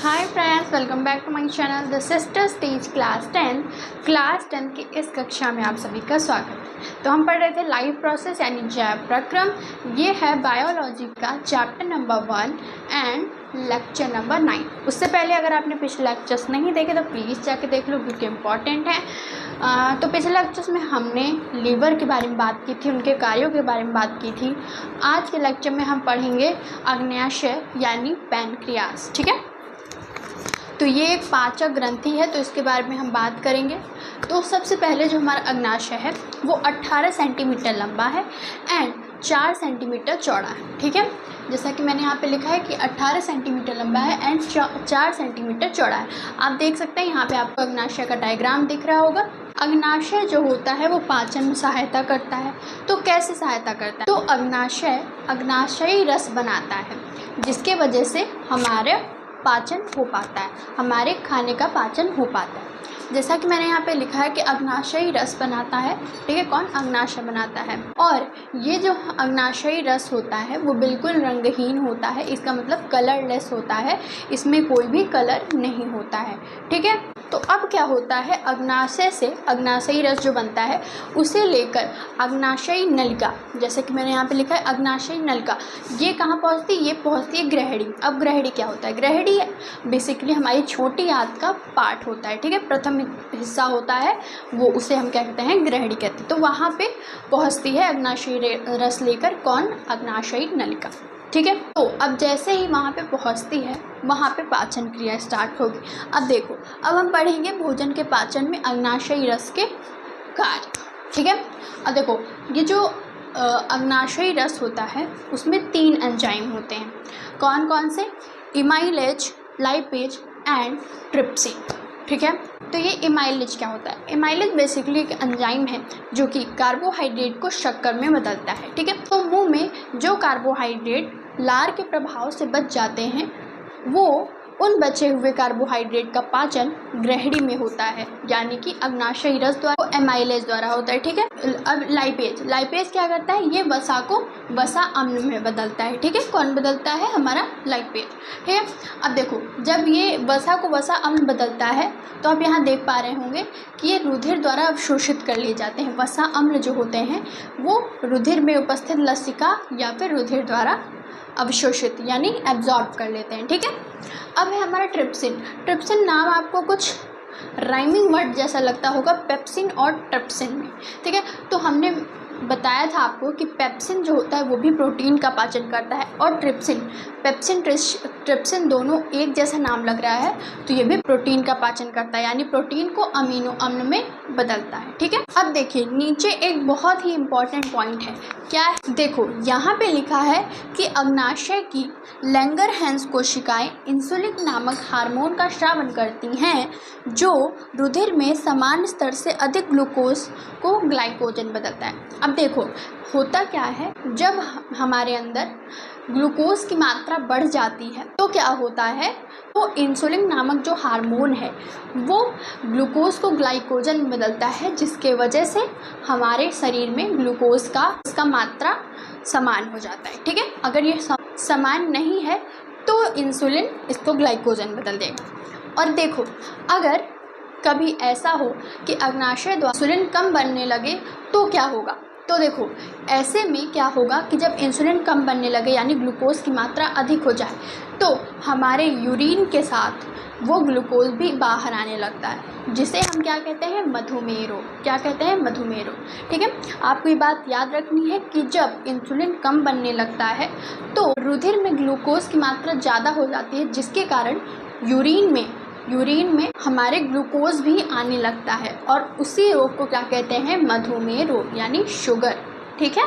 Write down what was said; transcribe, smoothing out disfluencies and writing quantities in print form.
Hi friends, welcome back to my channel the sisters teach class 10 की इस कक्षा में आप सभी का स्वागत है। तो हम पढ़ रहे थे लाइफ प्रोसेस यानी जैव प्रक्रम। ये है बायोलॉजी का chapter number 1 and lecture number 9। उससे पहले अगर आपने पिछले लेक्चर्स नहीं देखे तो प्लीज़ जाके देख लो क्योंकि इम्पॉर्टेंट है। तो पिछले लेक्चर्स में हमने लीवर के बारे में बात की थी, उनके कार्यों के बारे में बात की थी। आज के लेक्चर में हम पढ़ेंगे अग्न्याशय यानी पैनक्रियास। ठीक है, तो ये एक पाचक ग्रंथि है, तो इसके बारे में हम बात करेंगे। तो सबसे पहले जो हमारा अग्न्याशय है वो 18 सेंटीमीटर लंबा है एंड 4 सेंटीमीटर चौड़ा है। ठीक है, जैसा कि मैंने यहाँ पे लिखा है कि 18 सेंटीमीटर लंबा है एंड 4 सेंटीमीटर चौड़ा है। आप देख सकते हैं यहाँ पे आपको अग्न्याशय का डायग्राम दिख रहा होगा। अग्न्याशय जो होता है वो पाचन में सहायता करता है। तो कैसे सहायता करता है? तो अग्न्याशय अग्नाशयी रस बनाता है, जिसके वजह से हमारे पाचन हो पाता है, हमारे खाने का पाचन हो पाता है। जैसा कि मैंने यहाँ पे लिखा है कि अग्नाशयी रस बनाता है। ठीक है, कौन? अग्नाशय बनाता है। और ये जो अग्नाशयी रस होता है वो बिल्कुल रंगहीन होता है, इसका मतलब कलरलेस होता है, इसमें कोई भी कलर नहीं होता है। ठीक है, तो अब क्या होता है, अग्नाशय से अग्नाशयी रस जो बनता है उसे लेकर अग्नाशयी नलिका, जैसे कि मैंने यहाँ पे लिखा है अग्नाशयी नलिका, ये कहाँ पहुँचती है? ये पहुँचती है ग्रहणी। अब ग्रहणी क्या होता है? ग्रहणी बेसिकली हमारी छोटी आंत का पार्ट होता है। ठीक है, प्रथम हिस्सा होता है वो, उसे हम क्या कहते हैं? ग्रहणी कहते हैं। तो वहाँ पे पहुँचती है अग्नाशयी रस लेकर कौन? अग्नाशयी नलिका। ठीक है, तो अब जैसे ही वहाँ पे पहुँचती है वहाँ पे पाचन क्रिया स्टार्ट होगी। अब देखो, अब हम पढ़ेंगे भोजन के पाचन में अग्नाशयी रस के कार्य। ठीक है, अब देखो ये जो अग्नाशयी रस होता है उसमें 3 एंजाइम होते हैं। कौन कौन से? इमाइलेज, लाइपेज एंड ट्रिप्सिन। ठीक है, तो ये इमाइलेज क्या होता है? इमाइलेज बेसिकली एक एंजाइम है जो कि कार्बोहाइड्रेट को शक्कर में बदलता है। ठीक है, तो मुंह में जो कार्बोहाइड्रेट लार के प्रभाव से बच जाते हैं वो उन बचे हुए कार्बोहाइड्रेट का पाचन ग्रहणी में होता है, यानी कि अग्नाशयी रस द्वारा, एमाइलेज द्वारा होता है। ठीक है, अब लाइपेज क्या करता है? ये वसा को वसा अम्ल में बदलता है। ठीक है, कौन बदलता है? हमारा लाइपेज। ठीक है, अब देखो जब ये वसा को वसा अम्ल बदलता है तो आप यहाँ देख पा रहे होंगे कि ये रुधिर द्वारा अवशोषित कर लिए जाते हैं। वसा अम्ल जो होते हैं वो रुधिर में उपस्थित लसिका या फिर रुधिर द्वारा अवशोषित यानी एब्जॉर्ब कर लेते हैं। ठीक है, अब है हमारा ट्रिप्सिन। ट्रिप्सिन नाम आपको कुछ राइमिंग वर्ड जैसा लगता होगा पेप्सिन और ट्रिप्सिन में। ठीक है, तो हमने बताया था आपको कि पेप्सिन जो होता है वो भी प्रोटीन का पाचन करता है और ट्रिप्सिन दोनों एक जैसा नाम लग रहा है, तो ये भी प्रोटीन का पाचन करता है, यानी प्रोटीन को अमीनो अम्ल में बदलता है। ठीक है, अब देखिए नीचे एक बहुत ही इम्पॉर्टेंट पॉइंट है। क्या है? देखो यहाँ पे लिखा है कि अग्नाशय की लैंगरहैंस कोशिकाएं इंसुलिन नामक हार्मोन का स्रावन करती हैं जो रुधिर में समान स्तर से अधिक ग्लूकोज को ग्लाइकोजन बदलता है। अब देखो होता क्या है, जब हमारे अंदर ग्लूकोज की मात्रा बढ़ जाती है तो क्या होता है, तो इंसुलिन नामक जो हार्मोन है वो ग्लूकोज को ग्लाइकोजन में बदलता है, जिसके वजह से हमारे शरीर में ग्लूकोज का मात्रा समान हो जाता है। ठीक है, अगर ये समान नहीं है तो इंसुलिन इसको ग्लाइकोजन बदल देगा। और देखो अगर कभी ऐसा हो कि अग्नाशय द्वारा इंसुलिन कम बनने लगे तो क्या होगा? तो देखो ऐसे में क्या होगा कि जब इंसुलिन कम बनने लगे यानी ग्लूकोज की मात्रा अधिक हो जाए तो हमारे यूरिन के साथ वो ग्लूकोज भी बाहर आने लगता है, जिसे हम क्या कहते हैं? मधुमेह रोग। क्या कहते हैं? मधुमेह रोग। ठीक है, आपको ये बात याद रखनी है कि जब इंसुलिन कम बनने लगता है तो रुधिर में ग्लूकोज की मात्रा ज़्यादा हो जाती है, जिसके कारण यूरिन में हमारे ग्लूकोज भी आने लगता है और उसी रोग को क्या कहते हैं? मधुमेह रोग यानी शुगर। ठीक है,